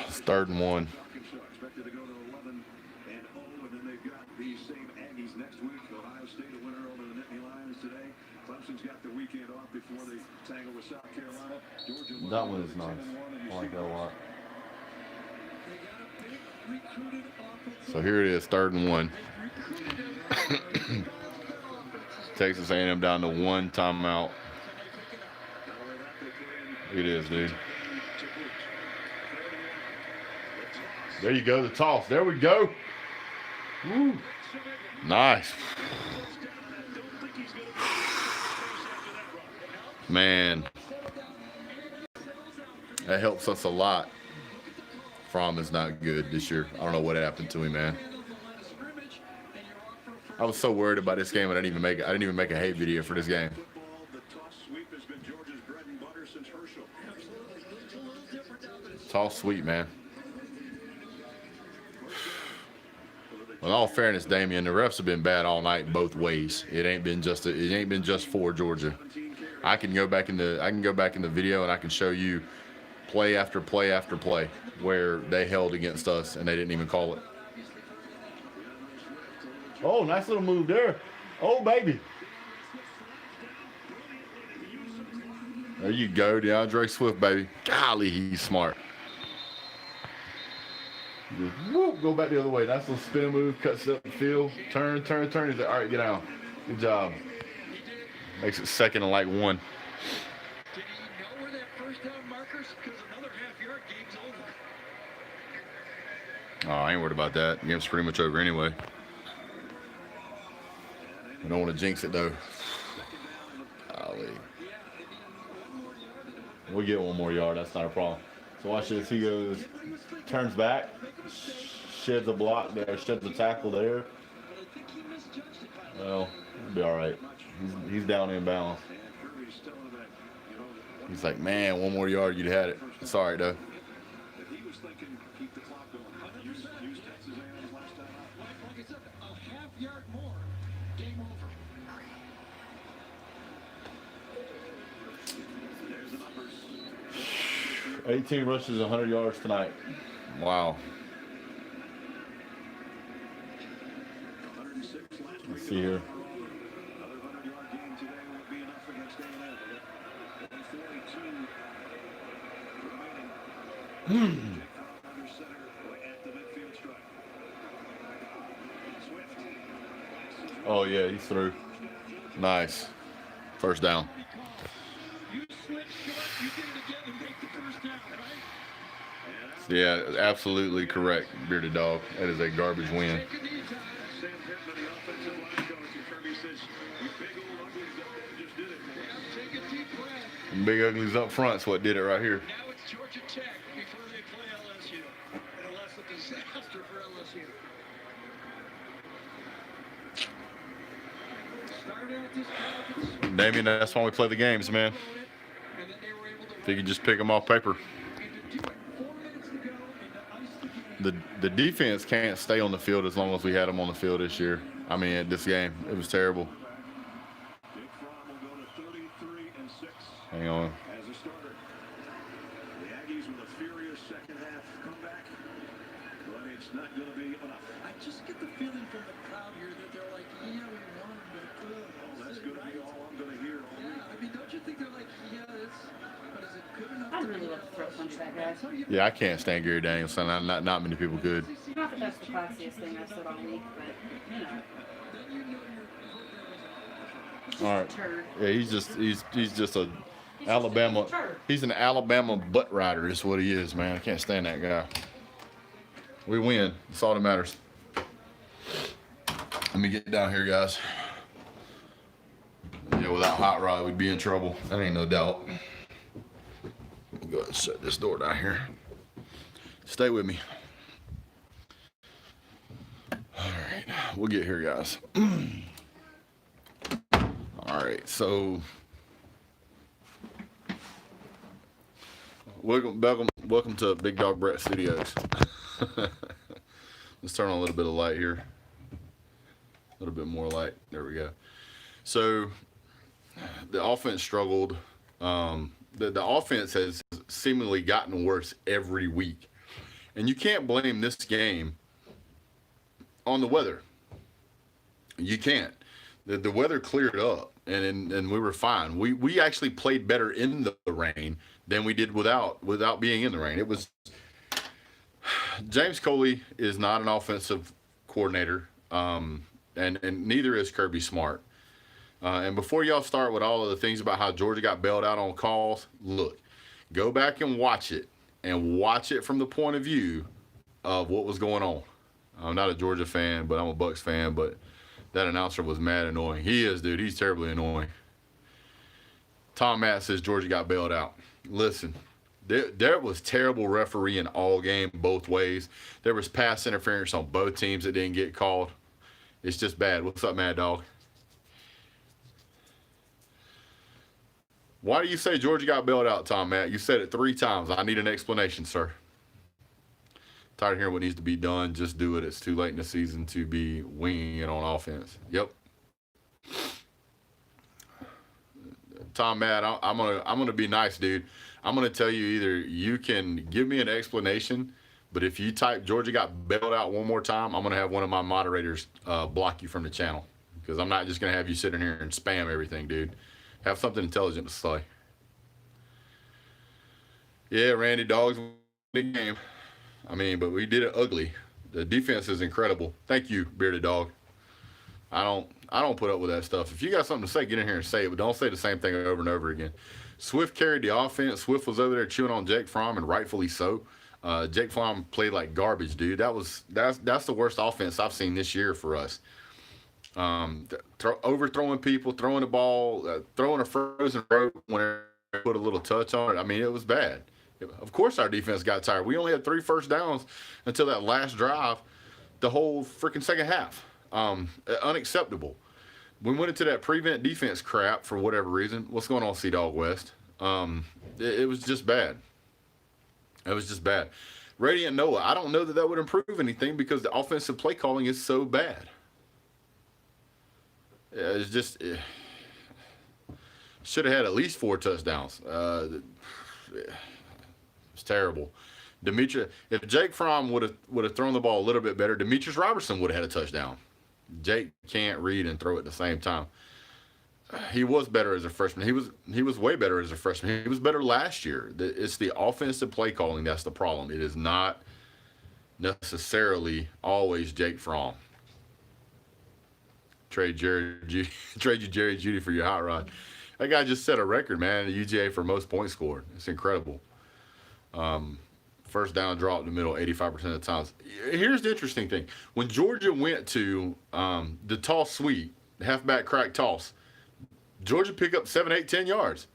It's 3rd and 1. Expected to go to 11-0, and then they've got the same Aggies next week. Ohio State a winner over the Nittany Lions today. Clemson's got the weekend off before they tangle with South Carolina. Georgia. That one is nice. I like that a lot. So here it is, 3rd and 1. Texas A&M down to 1 timeout. It is, dude. There you go, the toss. There we go. Woo. Nice. Man, that helps us a lot. Fromm is not good this year. I don't know what happened to him, man. I was so worried about this game I didn't even make a hate video for this game. Toss sweep, man. In all fairness, Damian, the refs have been bad all night both ways. It ain't been just for Georgia. I can go back in the video and I can show you play after play after play where they held against us and they didn't even call it. Oh, nice little move there. Oh, baby. There you go, DeAndre Swift, baby. Golly, he's smart. Just, whoop, go back the other way. Nice little spin move, cuts up the field. Turn. He's like, all right, get out. Good job. Makes it 2nd and like 1. Did he know where that first down markers? Because another half-yard game's over. Oh, I ain't worried about that. The game's pretty much over anyway. I don't want to jinx it, though. Golly. We'll get 1 more yard. That's not a problem. So watch this. He goes, turns back, sheds a block there, sheds a tackle there. Well, it'll be all right. He's down in bounds. He's like, man, 1 more yard, you'd had it. It's all right, though. 18 rushes, 100 yards tonight. Wow. Let's see here. Oh, yeah, he's through. Nice. First down. Yeah, absolutely correct, Bearded Dog. That is a garbage win. Big uglies up front's what did it right here. Now it's Georgia Tech before they play LSU. Unless a disaster for LSU. Damien, that's why we play the games, man. If you can just pick them off paper. The defense can't stay on the field as long as we had them on the field this year. I mean, this game, it was terrible. Hang on. As a starter, the Aggies with a furious second half comeback, but it's not going to be enough. I just get the feeling from the crowd here that they're like, yeah, we won, but that's going to be all I'm going to hear all week. I mean, don't you think they're like, yeah, but is it good enough? I'd really love to throat punch that guy. Yeah, I can't stand Gary Danielson. Not many people could. Not that that's the classiest thing I've said all week, but you know. All right. Yeah, he's just a Alabama. He's an Alabama butt rider is what he is, man. I can't stand that guy. We win. That's all that matters. Let me get down here, guys. Yeah, without Hot Rod, we'd be in trouble. That ain't no doubt. We'll go ahead and shut this door down here. Stay with me. All right, we'll get here, guys. All right, so welcome to Big Dog Brett Studios. Let's turn on a little bit of light here. A little bit more light. There we go. So the offense struggled The offense has seemingly gotten worse every week. And you can't blame this game on the weather. You can't. The weather cleared up, and we were fine. We actually played better in the rain than we did without being in the rain. It was James Coley is not an offensive coordinator, and neither is Kirby Smart. And before y'all start with all of the things about how Georgia got bailed out on calls, look, go back and watch it from the point of view of what was going on. I'm not a Georgia fan, but I'm a Bucks fan, but that announcer was mad annoying. He is, dude. He's terribly annoying. Tom Matt says Georgia got bailed out. Listen, there was terrible refereeing all game both ways. There was pass interference on both teams that didn't get called. It's just bad. What's up, Mad Dog? Why do you say Georgia got bailed out, Tom Matt? You said it 3 times. I need an explanation, sir. Tired of hearing what needs to be done. Just do it. It's too late in the season to be winging it on offense. Yep. Tom Matt, I'm gonna be nice, dude. I'm gonna tell you either you can give me an explanation, but if you type Georgia got bailed out one more time, I'm gonna have one of my moderators block you from the channel, because I'm not just gonna have you sitting here and spam everything, dude. Have something intelligent to say. Yeah, Randy, dogs win the game. I mean, but we did it ugly. The defense is incredible. Thank you, Bearded Dog. I don't put up with that stuff. If you got something to say, get in here and say it, but don't say the same thing over and over again. Swift carried the offense. Swift was over there chewing on Jake Fromm, and rightfully so. Jake Fromm played like garbage, dude. That's the worst offense I've seen this year for us. Overthrowing people, throwing the ball, throwing a frozen rope when they put a little touch on it. I mean, it was bad. Of course our defense got tired. We only had 3 first downs until that last drive, the whole freaking second half. Unacceptable. We went into that prevent defense crap for whatever reason. What's going on, Sea-Dog West? It was just bad. It was just bad. Radiant Noah, I don't know that would improve anything because the offensive play calling is so bad. It's just should have had at least 4 touchdowns. It's terrible. If Jake Fromm would have thrown the ball a little bit better, Demetrius Robertson would have had a touchdown. Jake can't read and throw at the same time. He was better as a freshman. He was way better as a freshman. He was better last year. It's the offensive play calling that's the problem. It is not necessarily always Jake Fromm. Trade you Jerry Judy for your hot rod. That guy just set a record, man, at UGA for most points scored. It's incredible. First down, draw up the middle 85% of the times. Here's the interesting thing. When Georgia went to the toss sweep, the halfback crack toss, Georgia picked up 7, 8, 10 yards.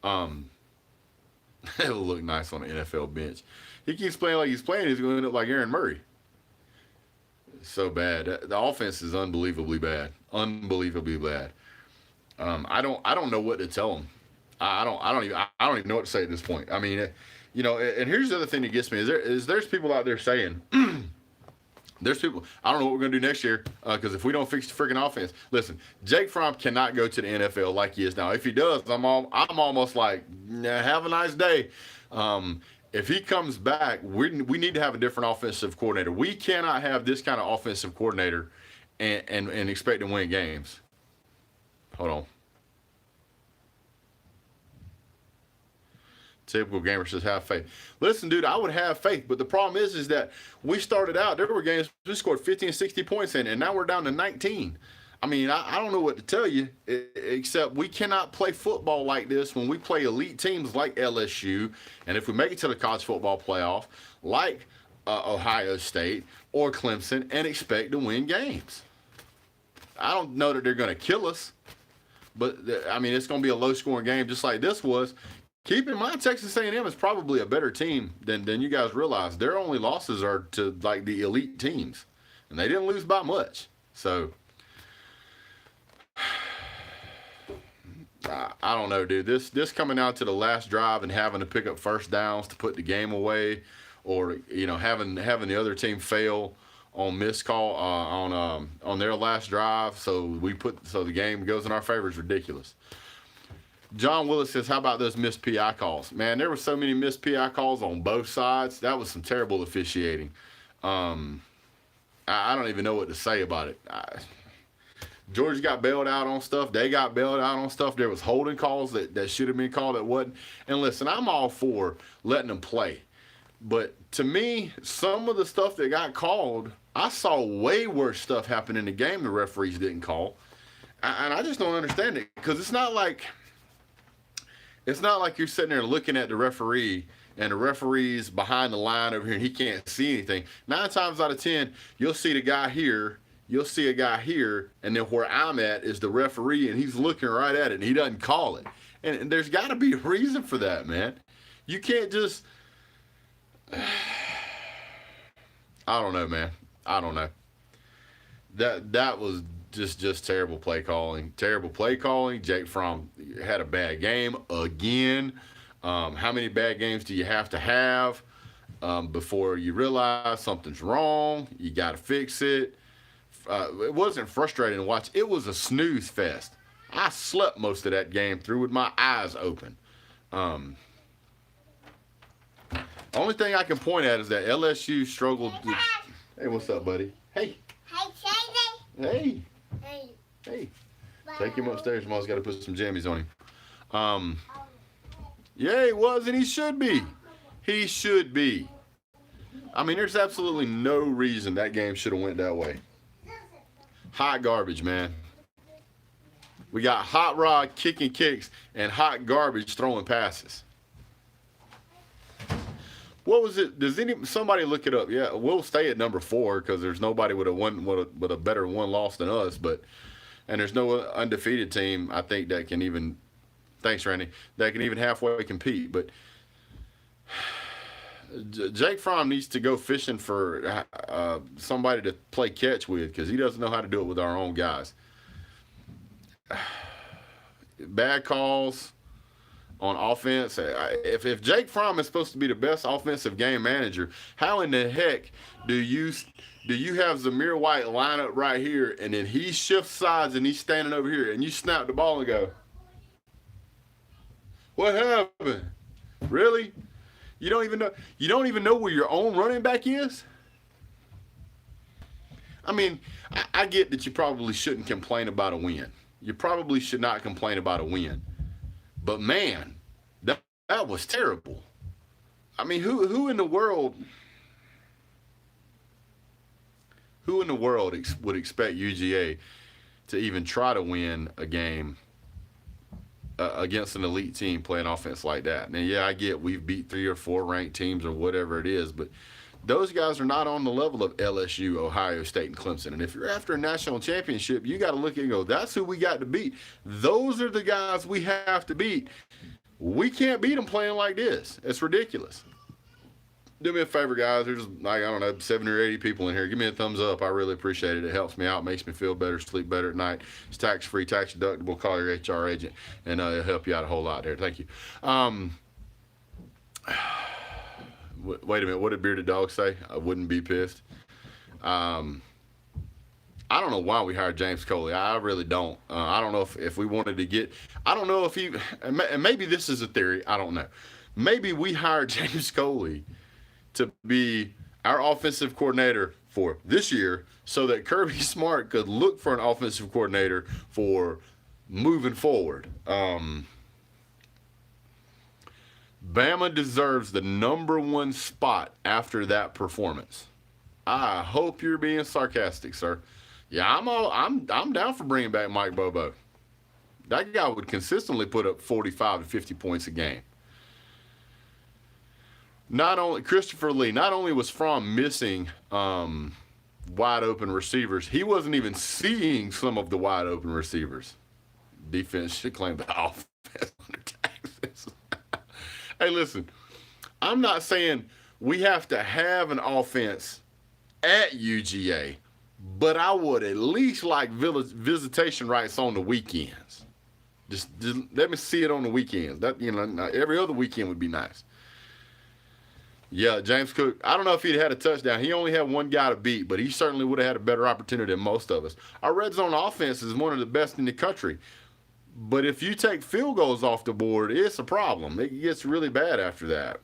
It'll look nice on the NFL bench. He keeps playing like he's playing. He's going to end up like Aaron Murray. So bad. The offense is unbelievably bad. Unbelievably bad. I don't know what to tell them. I don't even know what to say at this point. I mean, you know, and here's the other thing that gets me is there's people out there saying there's people, I don't know what we're going to do next year because if we don't fix the freaking offense. Listen, Jake Fromm cannot go to the NFL like he is now. If he does, I'm almost like, nah, have a nice day. If he comes back, we need to have a different offensive coordinator. We cannot have this kind of offensive coordinator and expect to win games. Hold on. Typical gamer says have faith. Listen, dude, I would have faith, but the problem is that we started out, there were games we scored 50 and 60 points in, and now we're down to 19. I mean, I don't know what to tell you, except we cannot play football like this when we play elite teams like LSU, and if we make it to the college football playoff, like Ohio State or Clemson, and expect to win games. I don't know that they're going to kill us, but, I mean, it's going to be a low-scoring game just like this was. Keep in mind, Texas A&M is probably a better team than you guys realize. Their only losses are to, like, the elite teams, and they didn't lose by much. So, I don't know, dude. This coming out to the last drive and having to pick up first downs to put the game away, or you know having the other team fail on missed call on their last drive, so the game goes in our favor is ridiculous. John Willis says, how about those missed PI calls? Man, there were so many missed PI calls on both sides. That was some terrible officiating. I don't even know what to say about it. Georgia got bailed out on stuff. They got bailed out on stuff. There was holding calls that should have been called that wasn't. And listen, I'm all for letting them play. But to me, some of the stuff that got called, I saw way worse stuff happen in the game the referees didn't call. And I just don't understand it, because it's not like you're sitting there looking at the referee and the referee's behind the line over here and he can't see anything. 9 times out of 10, you'll see the guy here, you'll see a guy here, and then where I'm at is the referee, and he's looking right at it and he doesn't call it. And there's got to be a reason for that, man. You can't just... I don't know, man. I don't know. That was just terrible play calling. Terrible play calling. Jake Fromm had a bad game again. How many bad games do you have to have before you realize something's wrong? You got to fix it. It wasn't frustrating to watch. It was a snooze fest. I slept most of that game through with my eyes open. Only thing I can point at is that LSU struggled. Hey, what's up, buddy? Hey. Hey. Hey. Take him upstairs. Mom's got to put some jammies on him. Yeah, he was, and he should be. He should be. I mean, there's absolutely no reason that game should have went that way. Hot garbage, man. We got Hot Rod kicking kicks and Hot Garbage throwing passes. What was it? Does somebody look it up? Yeah, we'll stay at number 4 because there's nobody with a better one loss than us. And there's no undefeated team, I think, that can even. Thanks, Randy. That can even halfway compete. But Jake Fromm needs to go fishing for somebody to play catch with, because he doesn't know how to do it with our own guys. Bad calls on offense. If Jake Fromm is supposed to be the best offensive game manager, how in the heck do you have Zamir White line up right here, and then he shifts sides and he's standing over here, and you snap the ball and go, what happened? Really? You don't even know where your own running back is? I mean, I get that you probably shouldn't complain about a win. You probably should not complain about a win. But man, that was terrible. I mean, who in the world would expect UGA to even try to win a game against an elite team playing offense like that? Now, yeah, I get we've beat 3 or 4 ranked teams or whatever it is, but those guys are not on the level of LSU, Ohio State, and Clemson. And if you're after a national championship, you got to look and go, that's who we got to beat. Those are the guys we have to beat. We can't beat them playing like this. It's ridiculous. Do me a favor, guys. There's, like, I don't know, 70 or 80 people in here. Give me a thumbs up. I really appreciate it. It helps me out, makes me feel better, sleep better at night. It's tax-free, tax-deductible. Call your HR agent, and it'll help you out a whole lot there. Thank you. Wait a minute. What did Bearded Dog say? I wouldn't be pissed. I don't know why we hired James Coley. I really don't. I don't know if we wanted to get. I don't know if he. And maybe this is a theory. I don't know. Maybe we hired James Coley to be our offensive coordinator for this year, so that Kirby Smart could look for an offensive coordinator for moving forward. Bama deserves the #1 spot after that performance. I hope you're being sarcastic, sir. Yeah, I'm down for bringing back Mike Bobo. That guy would consistently put up 45 to 50 points a game. Not only Christopher Lee, not only was Fromm missing wide open receivers, he wasn't even seeing some of the wide open receivers. Defense should claim the offense under taxes. Hey, listen, I'm not saying we have to have an offense at UGA, but I would at least like visitation rights on the weekends. Just let me see it on the weekends. That, every other weekend would be nice. Yeah, James Cook, I don't know if he'd had a touchdown. He only had one guy to beat, but he certainly would have had a better opportunity than most of us. Our red zone offense is one of the best in the country. But if you take field goals off the board, it's a problem. It gets really bad after that.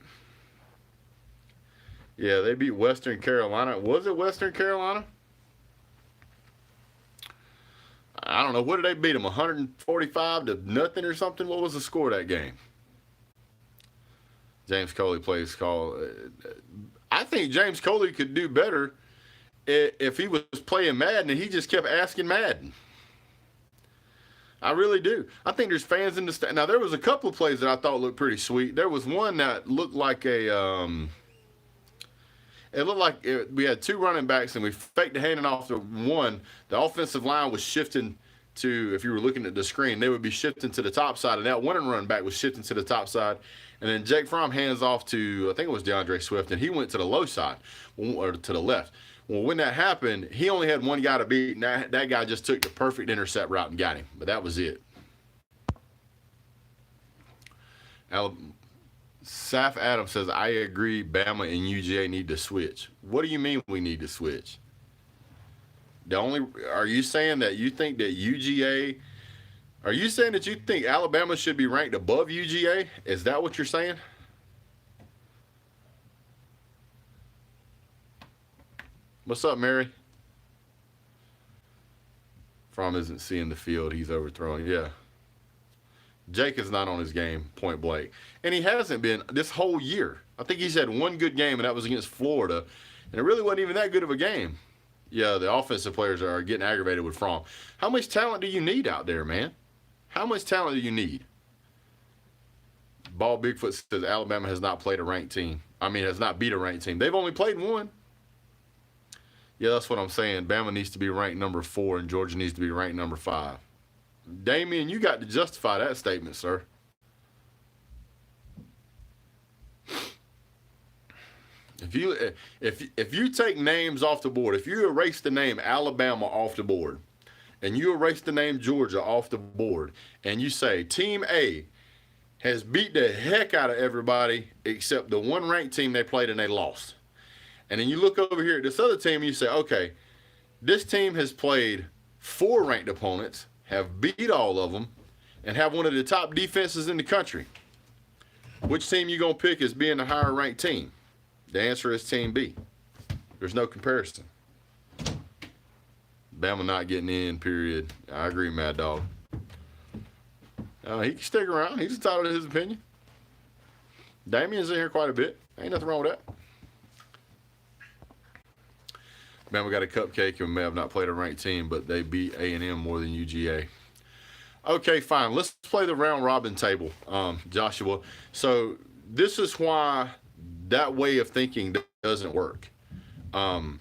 Yeah, they beat Western Carolina. Was it Western Carolina? I don't know. What did they beat them? 145 to nothing or something? What was the score of that game? James Coley plays call. I think James Coley could do better if he was playing Madden and he just kept asking Madden. I really do. I think there's fans in the stand. Now, there was a couple of plays that I thought looked pretty sweet. There was one that looked like a it looked like we had two running backs and we faked the handing off to one. The offensive line was shifting to, if you were looking at the screen, they would be shifting to the top side, and that one running back was shifting to the top side. And then Jake Fromm hands off to, I think it was DeAndre Swift, and he went to the low side, or to the left. Well, when that happened, he only had one guy to beat, and that guy just took the perfect intercept route and got him. But that was it. Saf Adams says, I agree, Bama and UGA need to switch. What do you mean we need to switch? Are you saying that you think that UGA, are you saying that you think Alabama should be ranked above UGA? Is that what you're saying? What's up, Mary? Fromm isn't seeing the field. He's overthrowing. Yeah. Jake is not on his game, point blank. And he hasn't been this whole year. I think he's had one good game, and that was against Florida. And it really wasn't even that good of a game. Yeah, the offensive players are getting aggravated with Fromm. How much talent do you need out there, man? How much talent do you need? Ball Bigfoot says Alabama has not played a ranked team. Has not beat a ranked team. They've only played one. Yeah, that's what I'm saying. Bama needs to be ranked number 4, and Georgia needs to be ranked number 5. Damien, you got to justify that statement, sir. If you take names off the board, if you erase the name Alabama off the board, and you erase the name Georgia off the board, and you say Team A has beat the heck out of everybody except the one ranked team they played and they lost. And then you look over here at this other team and you say, okay, this team has played 4 ranked opponents, have beat all of them, and have one of the top defenses in the country. Which team you going to pick as being the higher ranked team? The answer is Team B. There's no comparison. Bama not getting in, period. I agree, Mad Dog. He can stick around. He's entitled to his opinion. Damien's in here quite a bit. Ain't nothing wrong with that. Bama got a cupcake and may have not played a ranked team, but they beat A&M more than UGA. Okay, fine. Let's play the round robin table, Joshua. So this is why that way of thinking doesn't work. UGA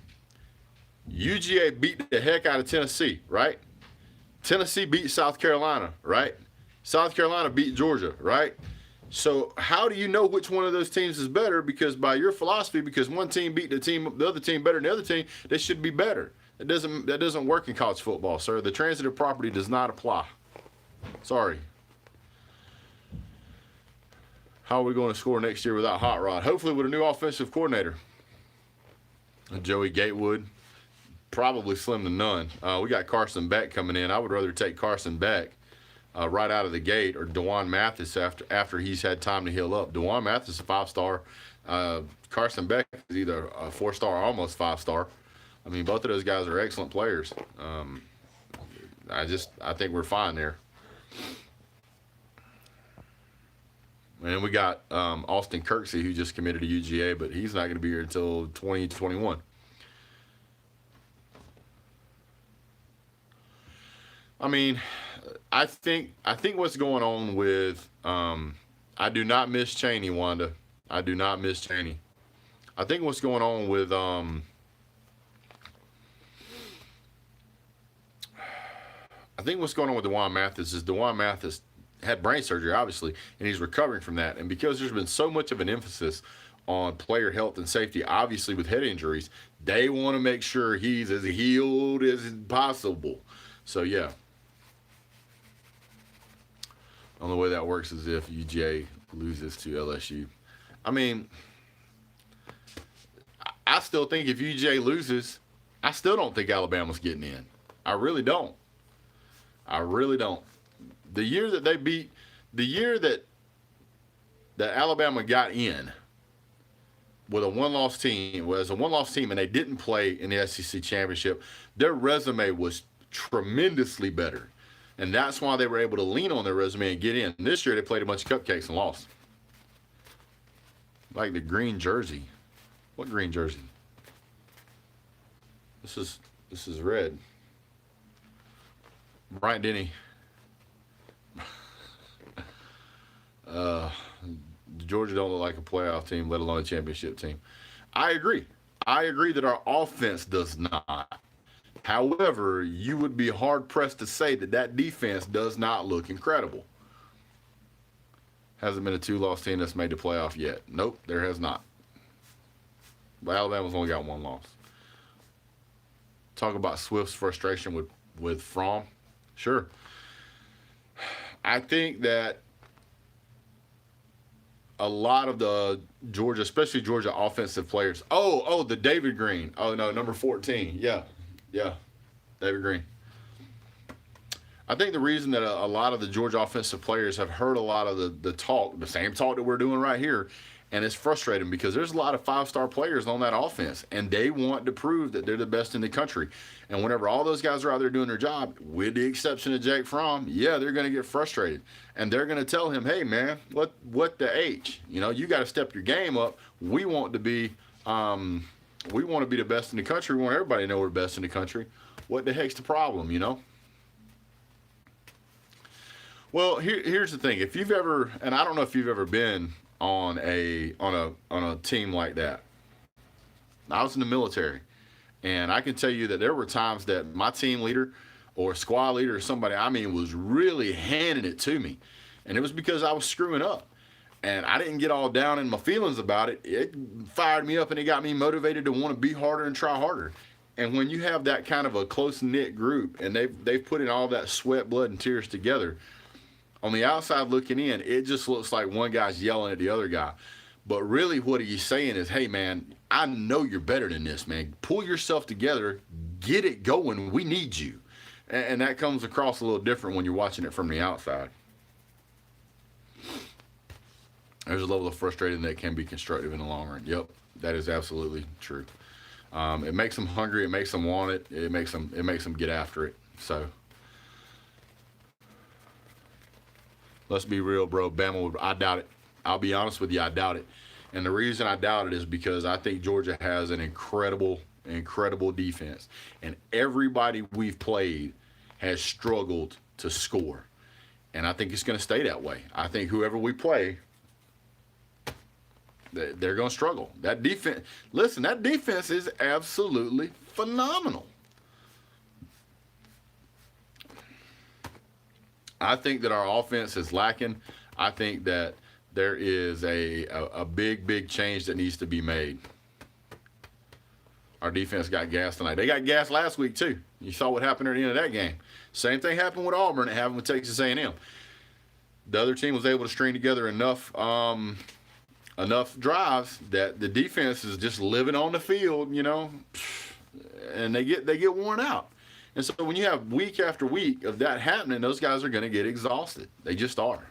beat the heck out of Tennessee, right? Tennessee beat South Carolina, right? South Carolina beat Georgia, right? So how do you know which one of those teams is better? Because by your philosophy, because one team beat the other team better than the other team, they should be better. That doesn't work in college football, sir. The transitive property does not apply. Sorry. How are we going to score next year without Hot Rod? Hopefully with a new offensive coordinator. Joey Gatewood, probably slim to none. We got Carson Beck coming in. I would rather take Carson Beck right out of the gate, or DeJuan Mathis after he's had time to heal up. DeJuan Mathis is a 5-star. Carson Beck is either a 4-star or almost 5-star. Both of those guys are excellent players. I think we're fine there. And then we got Austin Kirksey, who just committed to UGA, but he's not going to be here until 2021. I think what's going on with I do not miss Chaney, Wanda. I do not miss Chaney. I think what's going on with DeJuan Mathis is DeJuan Mathis had brain surgery, obviously, and he's recovering from that. And because there's been so much of an emphasis on player health and safety, obviously with head injuries, they want to make sure he's as healed as possible. So, yeah. The only way that works is if UGA loses to LSU. I still think if UGA loses, I still don't think Alabama's getting in. I really don't. The year that they beat, the year that Alabama got in with a one-loss team, and they didn't play in the SEC championship, their resume was tremendously better. And that's why they were able to lean on their resume and get in. This year they played a bunch of cupcakes and lost. Like the green jersey. What green jersey? This is red. Bryant Denny. Georgia don't look like a playoff team, let alone a championship team. I agree. I agree that our offense does not. However, you would be hard-pressed to say that defense does not look incredible. Hasn't been a two-loss team that's made the playoff yet. Nope, there has not. But Alabama's only got one loss. Talk about Swift's frustration with Fromm. Sure. I think that a lot of the Georgia, especially Georgia offensive players. Oh, the David Green. Oh, no, number 14. Yeah, David Green. I think the reason that a lot of the Georgia offensive players have heard a lot of the talk, the same talk that we're doing right here, and it's frustrating because there's a lot of five-star players on that offense, and they want to prove that they're the best in the country. And whenever all those guys are out there doing their job, with the exception of Jake Fromm, yeah, they're going to get frustrated. And they're going to tell him, hey, man, what the H? You know, you got to step your game up. We want to be the best in the country. We want everybody to know we're the best in the country. What the heck's the problem, you know? Well, here's the thing. If you've ever, and I don't know if you've ever been on a team like that. I was in the military, and I can tell you that there were times that my team leader or squad leader or somebody, was really handing it to me, and it was because I was screwing up, and I didn't get all down in my feelings about it. It fired me up, and it got me motivated to want to be harder and try harder. And when you have that kind of a close-knit group, and they've put in all that sweat, blood, and tears together, on the outside looking in, it just looks like one guy's yelling at the other guy. But really what he's saying is, hey, man, I know you're better than this, man. Pull yourself together. Get it going. We need you. And that comes across a little different when you're watching it from the outside. There's a level of frustration that can be constructive in the long run. Yep, that is absolutely true. It makes them hungry. It makes them want it. It makes them get after it. So let's be real, bro. Bama I doubt it. I'll be honest with you, I doubt it. And the reason I doubt it is because I think Georgia has an incredible defense. And everybody we've played has struggled to score. And I think it's going to stay that way. I think whoever we play, they're going to struggle. That defense is absolutely phenomenal. I think that our offense is lacking. I think that there is a big change that needs to be made. Our defense got gas tonight. They got gas last week, too. You saw what happened at the end of that game. Same thing happened with Auburn. It happened with Texas A&M. The other team was able to string together enough drives that the defense is just living on the field, you know, and they get worn out. And so when you have week after week of that happening, those guys are going to get exhausted. They just are.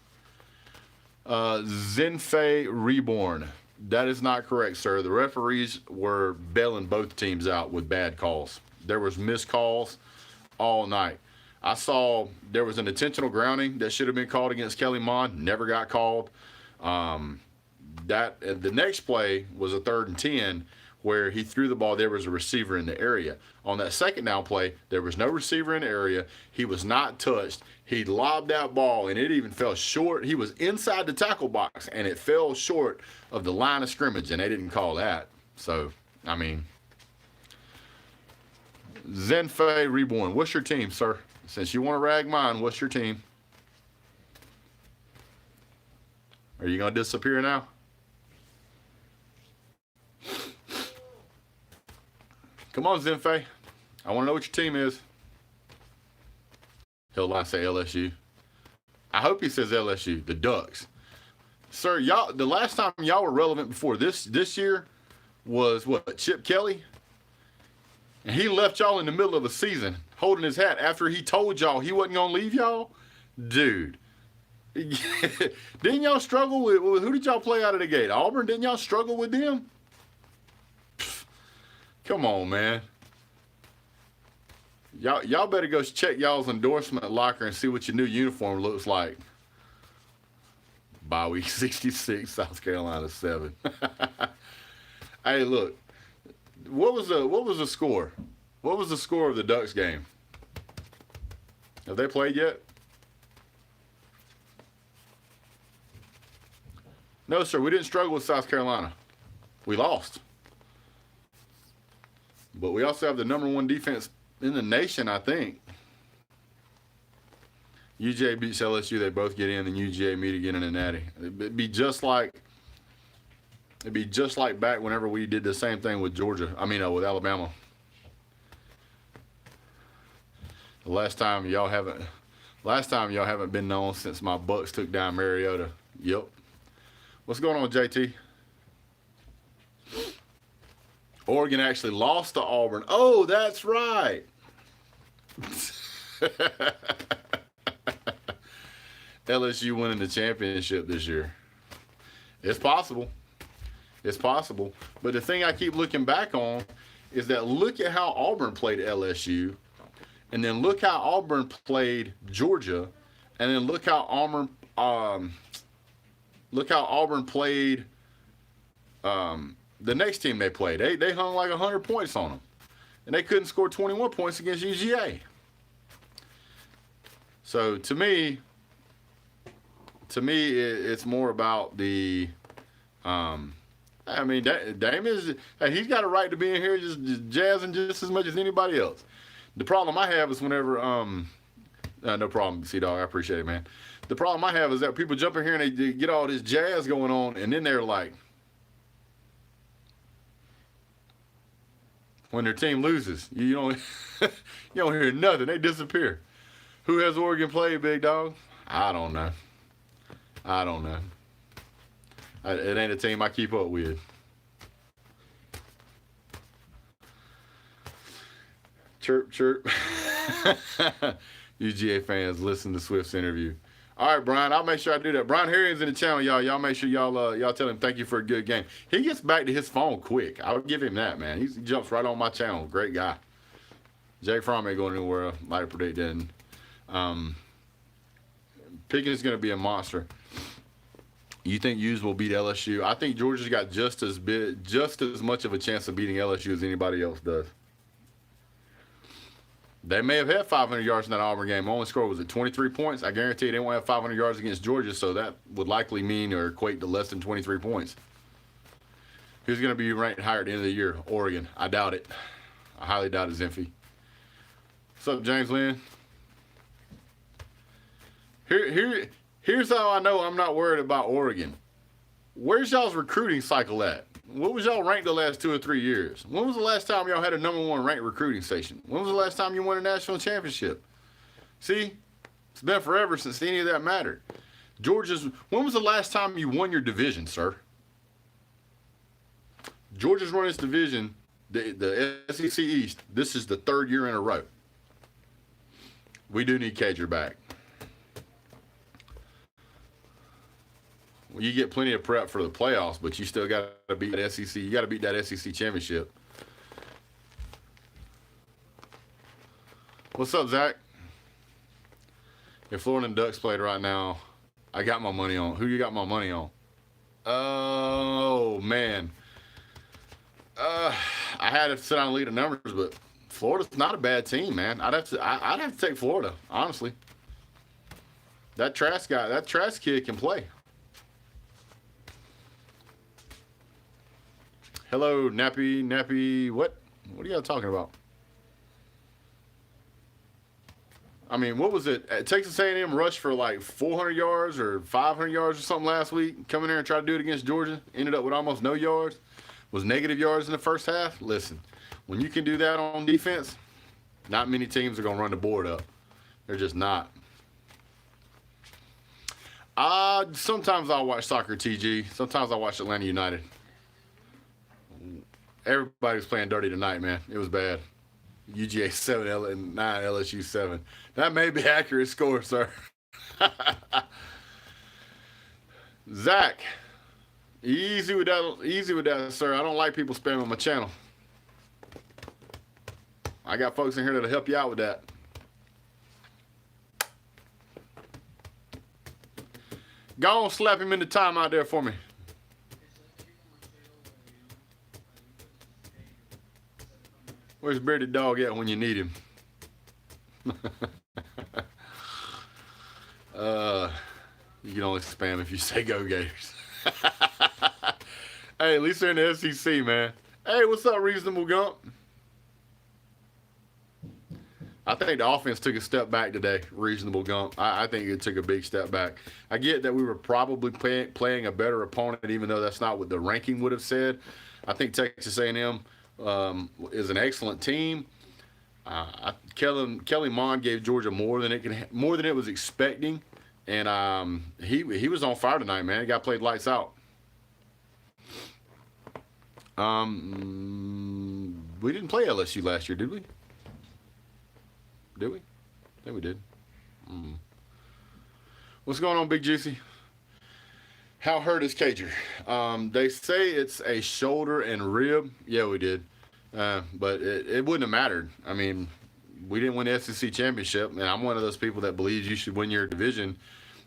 Zenfei Reborn. That is not correct, sir. The referees were bailing both teams out with bad calls. There was missed calls all night. I saw there was an intentional grounding that should have been called against Kelly Mond. Never got called. The next play was a 3rd and 10 where he threw the ball. There was a receiver in the area. On that second down play, there was no receiver in the area. He was not touched. He lobbed that ball, and it even fell short. He was inside the tackle box, and it fell short of the line of scrimmage, and they didn't call that. So, I mean, Zenfei Reborn, what's your team, sir? Since you want to rag mine, what's your team? Are you going to disappear now? Come on, Zenfei. I want to know what your team is. He'll lie say LSU. I hope he says LSU, the Ducks. Sir, y'all, the last time y'all were relevant before this year was what, Chip Kelly? And he left y'all in the middle of a season holding his hat after he told y'all he wasn't going to leave y'all. Dude. Didn't y'all struggle with who did y'all play out of the gate? Auburn? Didn't y'all struggle with them? Pfft, come on, man. Y'all better go check y'all's endorsement locker and see what your new uniform looks like. Bye week 66, South Carolina 7. Hey, look. What was the score? What was the score of the Ducks game? Have they played yet? No, sir. We didn't struggle with South Carolina. We lost. But we also have the #1 defense in the nation, I think. UGA beats LSU. They both get in, and UGA meet again in the Natty. It'd be just like back whenever we did the same thing with Georgia. With Alabama. The last time y'all haven't been known since my Bucks took down Mariota. Yep. What's going on, JT? Oregon actually lost to Auburn. Oh, that's right. LSU winning the championship this year. It's possible. It's possible. But the thing I keep looking back on is that look at how Auburn played LSU, and then look how Auburn played Georgia, and then look how Auburn played the next team they played. They hung like 100 points on them, and they couldn't score 21 points against UGA. So to me, it's more about the. Dame is. He's got a right to be in here just jazzing just as much as anybody else. The problem I have is whenever no problem, C-Dog. I appreciate it, man. The problem I have is that people jump in here and they get all this jazz going on, and then they're like, when their team loses, you don't you don't hear nothing. They disappear. Who has Oregon played, big dog? I don't know. It ain't a team I keep up with. Chirp, chirp. UGA fans, listen to Swift's interview. All right, Brian, I'll make sure I do that. Brian Herring's in the channel, y'all. Y'all make sure y'all tell him thank you for a good game. He gets back to his phone quick. I'll give him that, man. He jumps right on my channel. Great guy. Jake Fromm ain't going anywhere. Like to predict that. Pickens going to be a monster. You think Hughes will beat LSU? I think Georgia's got just as much of a chance of beating LSU as anybody else does. They may have had 500 yards in that Auburn game. Only score was 23 points. I guarantee they won't have 500 yards against Georgia, so that would likely mean or equate to less than 23 points. Who's going to be ranked higher at the end of the year? Oregon. I doubt it. I highly doubt it, Zinfi. What's up, James Lynn? Here's how I know I'm not worried about Oregon. Where's y'all's recruiting cycle at? What was y'all ranked the last 2 or 3 years? When was the last time y'all had a #1 ranked recruiting station? When was the last time you won a national championship? See, it's been forever since any of that mattered. When was the last time you won your division, sir? Georgia's running its division, the SEC East. This is the 3rd year in a row. We do need Cager back. You get plenty of prep for the playoffs, but you still got to beat that SEC. You got to beat that SEC championship. What's up, Zach? If Florida and Ducks played right now, I got my money on. Who you got my money on? Oh man, I had to sit down and lead the numbers, but Florida's not a bad team, man. I'd have to take Florida, honestly. That Trask kid can play. Hello, Nappy, what are y'all talking about? What was it? Texas A&M rushed for like 400 yards or 500 yards or something last week. Come in there and try to do it against Georgia. Ended up with almost no yards. Was negative yards in the first half. Listen, when you can do that on defense, not many teams are going to run the board up. They're just not. Sometimes I'll watch soccer TG. Sometimes I watch Atlanta United. Everybody was playing dirty tonight, man. It was bad. UGA 7, 9, LSU 7. That may be accurate score, sir. Zach, easy with that, sir. I don't like people spamming my channel. I got folks in here that'll help you out with that. Go on, slap him in the time out there for me. Where's Bearded Dog at when you need him? You can only spam if you say go Gators. Hey, at least they're in the SEC, man. Hey, what's up, Reasonable Gump? I think the offense took a step back today, Reasonable Gump. I think it took a big step back. I get that we were probably playing a better opponent, even though that's not what the ranking would have said. I think Texas A&M is an excellent team. Kelly Mond gave Georgia more than it was expecting, and he was on fire tonight, man. He got played lights out. We didn't play LSU last year, did we? Did we? I think we did. What's going on, Big Juicy? How hurt is Cager? They say it's a shoulder and rib. Yeah, we did. But it wouldn't have mattered. I mean, we didn't win the SEC championship, and I'm one of those people that believes you should win your division.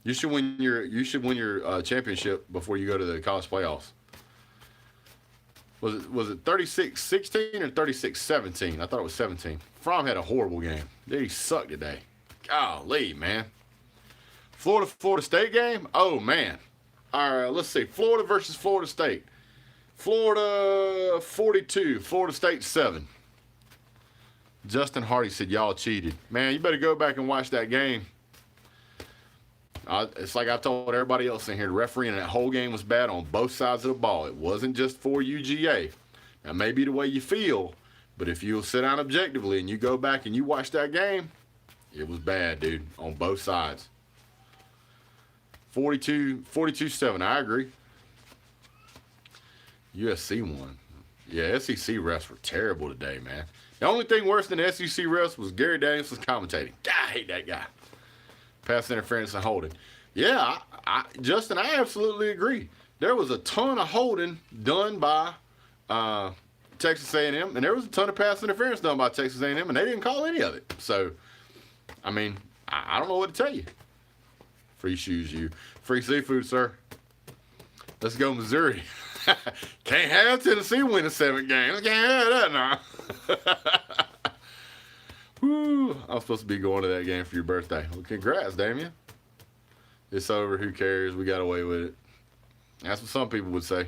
You should win your championship before you go to the college playoffs. Was it 36-16 or 36-17? I thought it was 17. Fromm had a horrible game. Dude, he sucked today. Golly, man. Florida State game? Oh, man. All right, let's see. Florida versus Florida State. Florida 42, Florida State 7. Justin Hardy said, y'all cheated. Man, you better go back and watch that game. It's like I told everybody else in here, the referee in that whole game was bad on both sides of the ball. It wasn't just for UGA. That may be the way you feel, but if you'll sit down objectively and you go back and you watch that game, it was bad, dude, on both sides. 42-7, I agree. USC won. Yeah, SEC refs were terrible today, man. The only thing worse than the SEC refs was Gary Danielson's commentating. God, I hate that guy. Pass interference and holding. Yeah, Justin, I absolutely agree. There was a ton of holding done by Texas A&M, and there was a ton of pass interference done by Texas A&M, and they didn't call any of it. So, I mean, I don't know what to tell you. Free shoes, you. Free seafood, sir. Let's go Missouri. Can't have Tennessee win a 7th game. Can't have that now. Woo. I'm supposed to be going to that game for your birthday. Well, congrats, Damien. It's over. Who cares? We got away with it. That's what some people would say.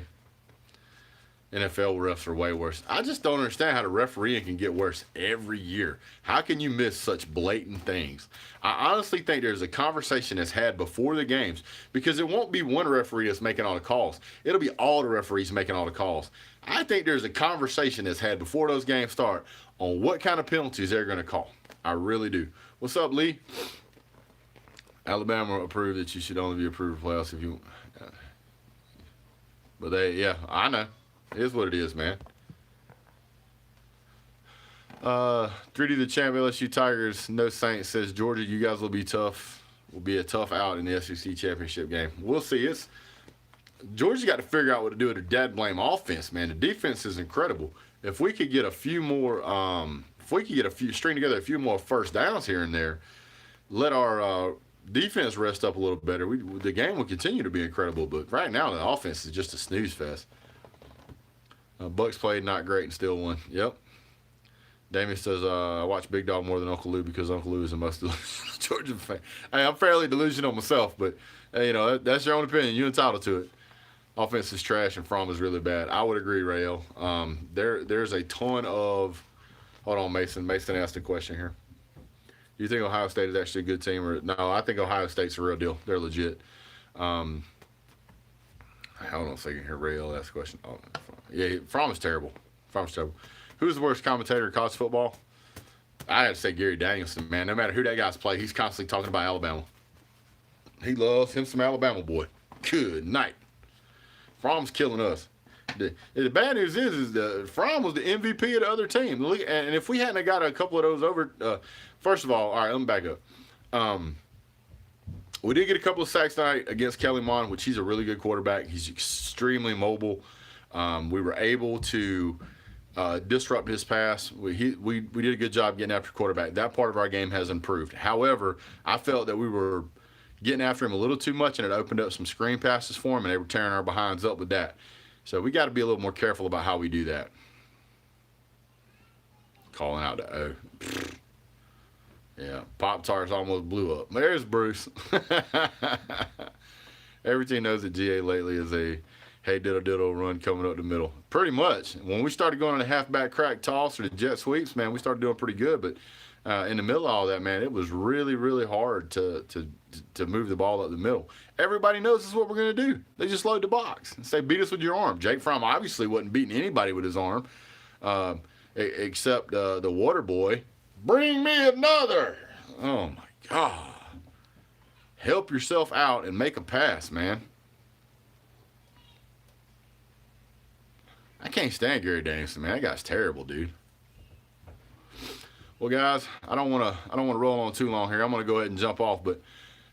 NFL refs are way worse. I just don't understand how the refereeing can get worse every year. How can you miss such blatant things? I honestly think there's a conversation that's had before the games, because it won't be one referee that's making all the calls. It'll be all the referees making all the calls. I think there's a conversation that's had before those games start on what kind of penalties they're going to call. I really do. What's up, Lee? Alabama approved that you should only be approved for playoffs if you. But yeah, I know. It is what it is, man. 3D the champ, LSU Tigers, no Saints says, Georgia, you guys will be tough. Will be a tough out in the SEC championship game. We'll see. Georgia's got to figure out what to do with their dad blame offense, man. The defense is incredible. If we could get a few more, string together a few more first downs here and there, let our defense rest up a little better, the game will continue to be incredible. But right now, the offense is just a snooze fest. Bucks played not great and still won. Yep. Damien says, I watch Big Dog more than Uncle Lou because Uncle Lou is the most delusional Georgia fan. Hey, I'm fairly delusional myself, but hey, that's your own opinion. You're entitled to it. Offense is trash and Fromm is really bad. I would agree, Rael. There's a ton of – hold on, Mason. Mason asked a question here. Do you think Ohio State is actually a good team? No, I think Ohio State's a real deal. They're legit. Hold on a second here. Rael asked a question. Oh, yeah, Fromm is terrible. Who's the worst commentator in college football? I had to say Gary Danielson, man. No matter who that guy's play, he's constantly talking about Alabama. He loves him some Alabama boy. Good night. Fromm's killing us. The bad news is that Fromm was the MVP of the other team. And if we hadn't got a couple of those over, first of all right, let me back up. We did get a couple of sacks tonight against Kelly Mond, which he's a really good quarterback. He's extremely mobile. We were able to disrupt his pass. We did a good job getting after quarterback. That part of our game has improved. However, I felt that we were getting after him a little too much, and it opened up some screen passes for him, and they were tearing our behinds up with that. So we got to be a little more careful about how we do that. Calling out to O. Yeah, Pop-Tarts almost blew up. There's Bruce. Every team knows that GA lately is a hey diddle run coming up the middle. Pretty much. When we started going on the halfback crack toss or the jet sweeps, man, we started doing pretty good. But in the middle of all that, man, it was really, really hard to move the ball up the middle. Everybody knows this is what we're going to do. They just load the box and say, beat us with your arm. Jake Fromm obviously wasn't beating anybody with his arm, except the water boy. Bring me another. Oh, my God. Help yourself out and make a pass, man. I can't stand Gary Danielson, man. That guy's terrible, dude. Well, guys, I don't want to roll on too long here. I'm going to go ahead and jump off, but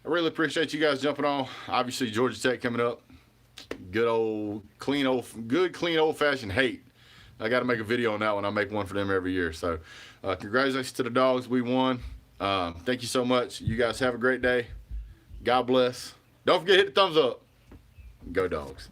I really appreciate you guys jumping on. Obviously, Georgia Tech coming up. Good clean old-fashioned hate. I got to make a video on that one. I make one for them every year. So, congratulations to the Dogs. We won. Thank you so much. You guys have a great day. God bless. Don't forget to hit the thumbs up. Go Dogs.